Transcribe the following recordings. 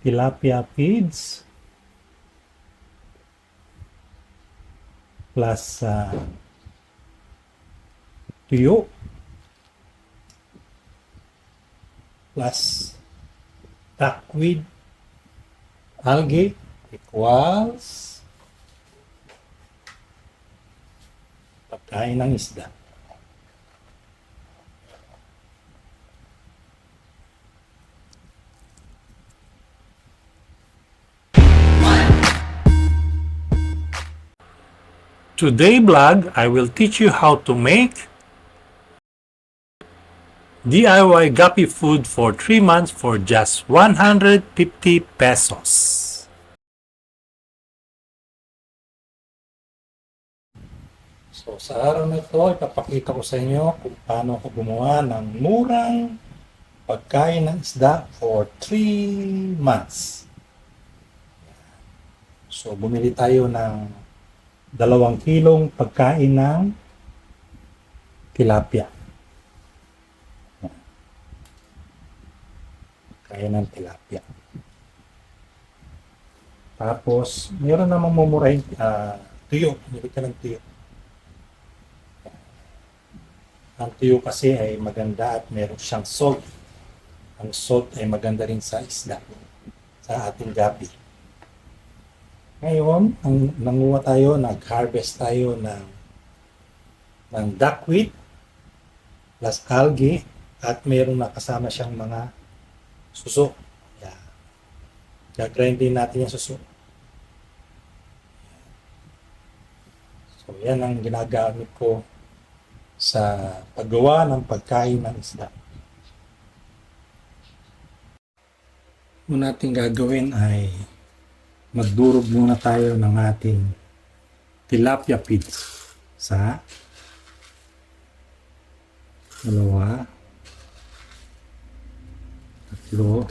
tilapia feeds plus tuyo plus duckweed algae equals pagkain ng isda. Today vlog, I will teach you how to make DIY Guppy food for 3 months for just 150 pesos. So sa araw na ito, ipapakita ko sa inyo kung paano ako gumawa ng murang pagkain ng isda for 3 months. So bumili tayo ng 2 kilong pagkain ng tilapia. Pagkain ng tilapia. Tapos, meron namang mumurahin tuyo. Hindi ka ng tuyo. Ang tuyo kasi ay maganda at meron siyang salt. Ang salt ay maganda rin sa isda, sa ating gabi. Ngayon, nanguha tayo, nag-harvest tayo ng duckweed plus algae at mayroong nakasama siyang mga suso. Yeah. Gagrind din natin yung suso. So, yan ang ginagamit ko sa paggawa ng pagkain ng isda. Una natin gagawin ay magdurog muna tayo ng ating tilapia feeds sa 2, 3,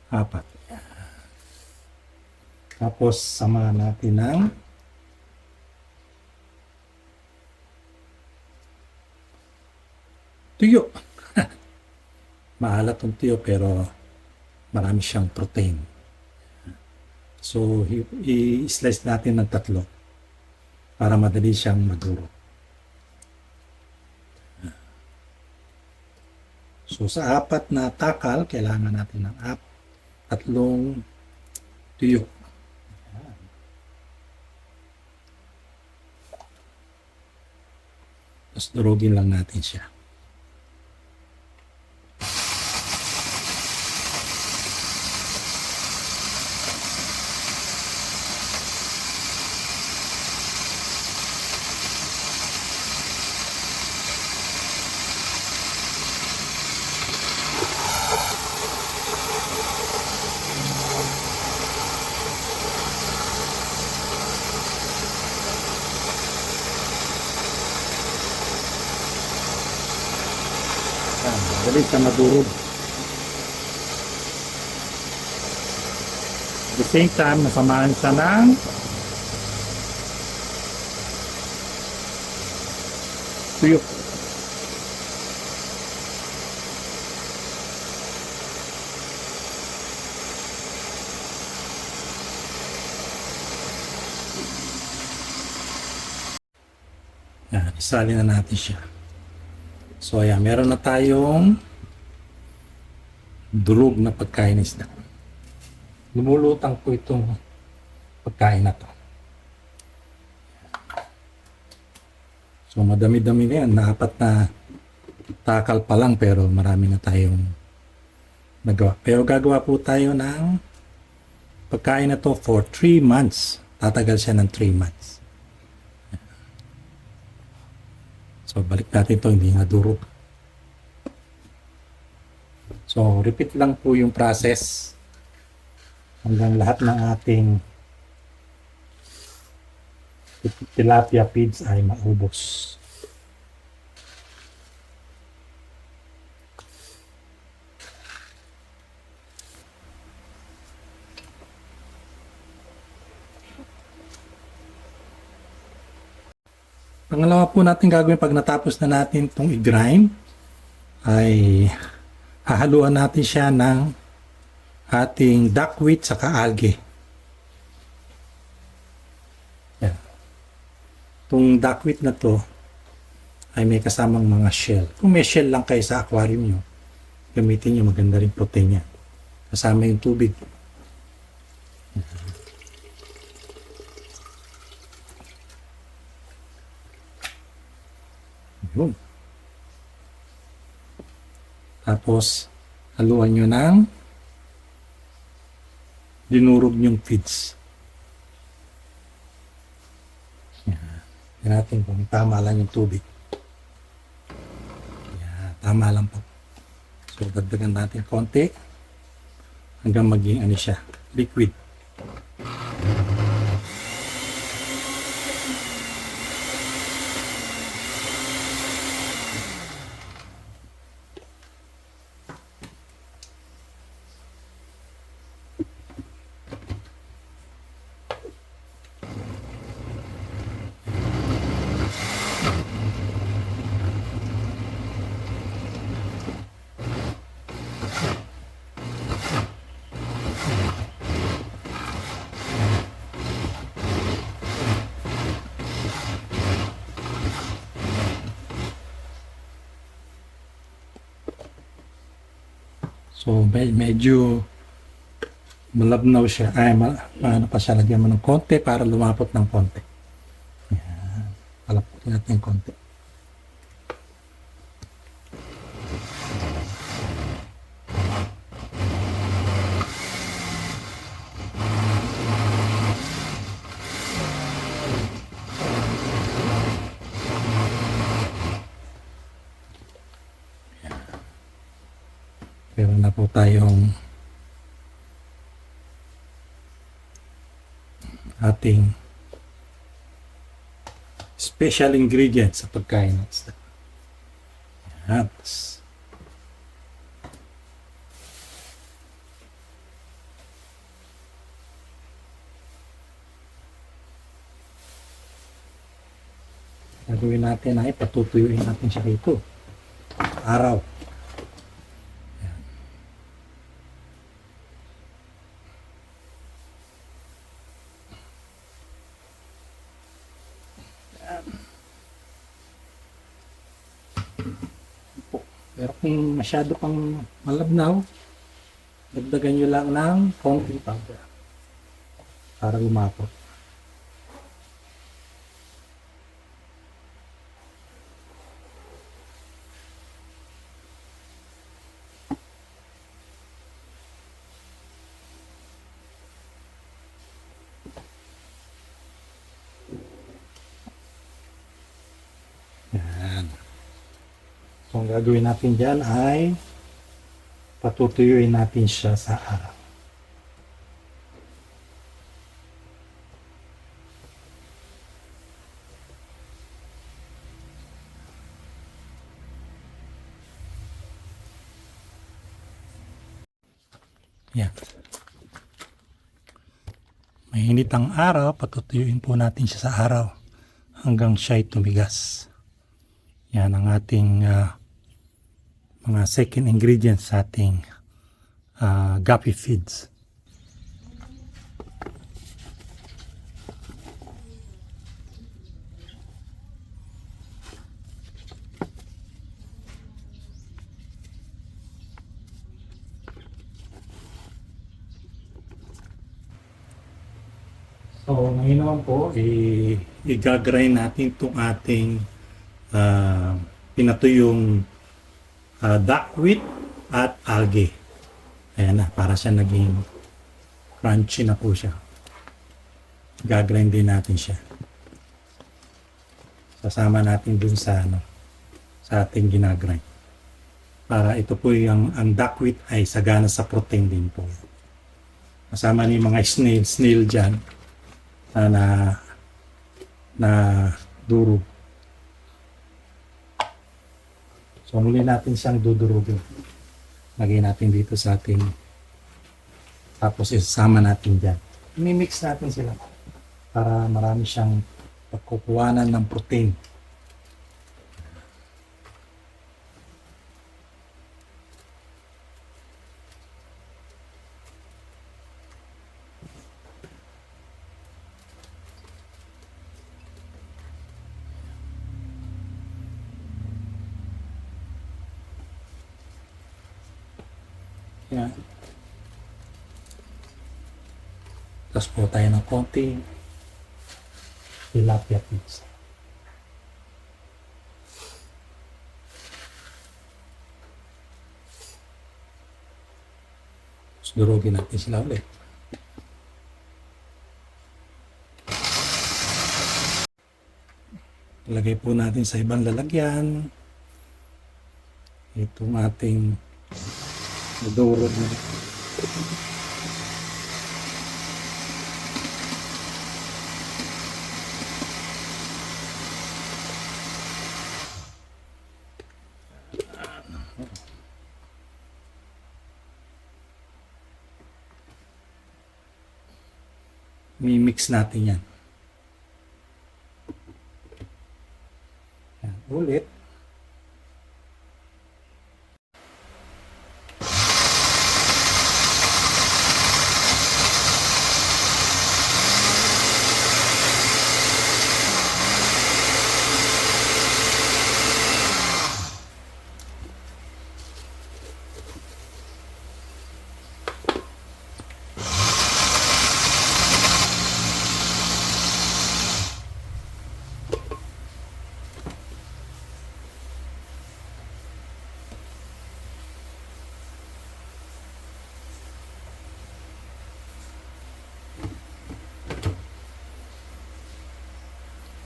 4. Tapos samahan natin ng tuyo. Maalat ang tuyo pero marami siyang protein. So, i-slice natin ng 3 para madali siyang madurog. So, sa 4 na takal, kailangan natin ng 3 tuyo. Tapos durugin lang natin siya. Dali siya madurog. At the same time, nasamahan siya ng tuyo. Yan, isali na natin siya. So ayan, meron na tayong durog na pagkain ng isda. Lumulutang ko itong pagkain na to. So madami-dami na yan. Na 4 na takal pa lang pero marami na tayong nagawa. Pero gagawa po tayo ng pagkain na to for 3 months. Tatagal siya ng 3 months. So, balik natin ito, hindi nga durog. So, repeat lang po yung process hanggang lahat ng ating tilapia feeds ay maubos. Pangalawa po natin gagawin pag natapos na natin itong i-grind ay hahaluan natin siya ng ating duckweed saka algae. Yan. Itong duckweed na to ay may kasamang mga shell. Kung may shell lang kayo sa aquarium nyo, gamitin nyo, maganda rin protein yan. Kasama yung tubig. Yun. Tapos, haluan nyo ng dinurog nyong feeds. Yan. Yan natin kung tama lang yung tubig. Yan. Tama lang po. So, dagdagan natin konti hanggang maging ano siya, liquid. So, medyo malabnaw siya. Ay, ano pa siya, lagyan mo ng konti para lumapot ng konti. Yan. Palaputin natin ng konti. Meron na po tayong ating special ingredients sa pagkain ng isda. Yan. Gagawin natin ay patutuyuin natin siya rito. Araw. Pero kung masyado pang malabnaw, dagdagan nyo lang ng konting powder para lumapot. Yan. So, ang gagawin natin dyan ay patutuyuin natin siya sa araw. Yan. Mainit ang araw, patutuyuin po natin siya sa araw hanggang siya'y tumigas. Yan ang ating mga second ingredients sa ating guppy feeds. So, ngayon naman po, i-grind natin itong ating pinatuyong duckweed at algae. Ayan na, para siya naging crunchy na po siya. Gagrind din natin siya. Sasama natin dun sa sa ating ginagrind. Para ito po ang duckweed ay sagana sa protein din po. Kasama ni mga snail dyan na durog. So, muli natin siyang dudurugin. Lagay natin dito sa ating, tapos isasama natin dyan. I-mix natin sila para marami siyang pagkukuhanan ng protein. Yan. Tapos po tayo ng konting tilapia pizza. Tapos durugin natin sila ulit. Ilagay po natin sa ibang lalagyan. Itong ating nadurog na. Mi-mix natin yan. Yan. Ulit.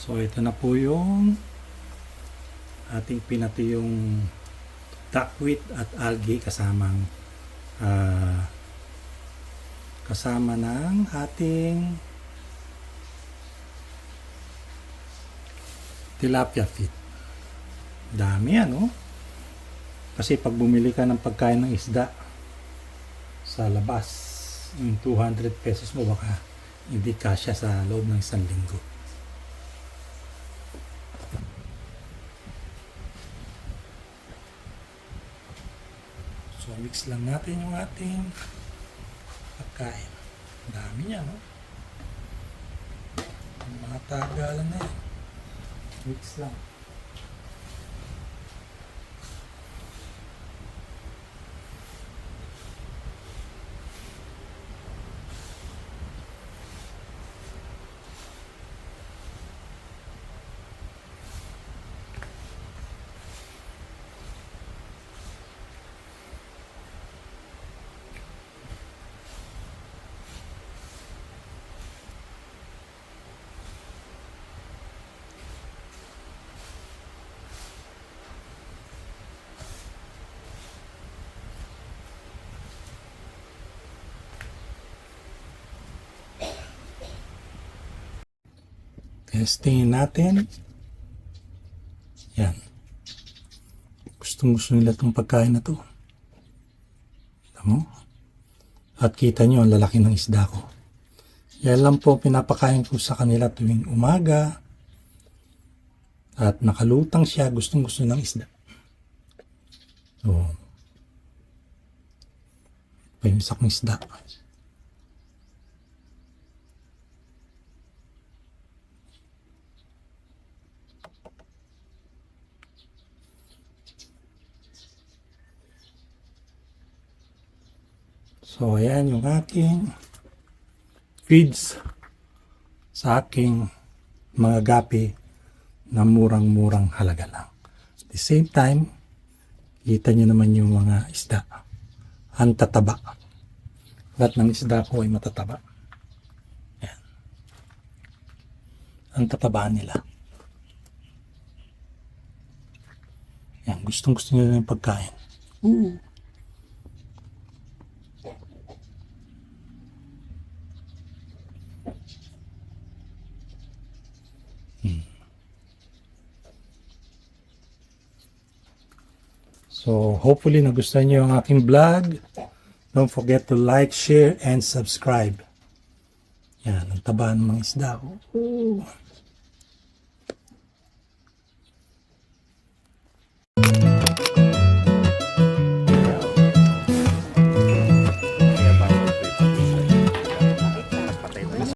So ito na po yung ating pinatuyong duckweed at algae kasamang kasama ng ating tilapia feet. Dami ano? Kasi pag bumili ka ng pagkain ng isda sa labas, yung 200 pesos mo baka hindi kasya sa loob ng isang linggo. So mix lang natin yung ating pagkain. Dami niya, no? Mga tagalan na yan. Mix lang. Testingin natin. Yan. Gustong-gusto nila itong pagkain na to. Alam mo? At kita nyo ang lalaki ng isda ko. Yan lang po pinapakain ko sa kanila tuwing umaga. At nakalutang siya. Gustong-gusto ng isda. So, pahimsak ng isda. So, ayan yung aking feeds sa aking mga gapi na murang-murang halaga lang. At the same time, kita nyo naman yung mga isda. Ang tataba. Lahat ng isda ko ay matataba. Ayan. Ang tataba nila. Ayan, gustong-gusto nila yung pagkain. Ooh. So, hopefully nagustuhan niyo ang aking vlog. Don't forget to like, share, and subscribe. Yan, ang taba ng mga isda. Ooh.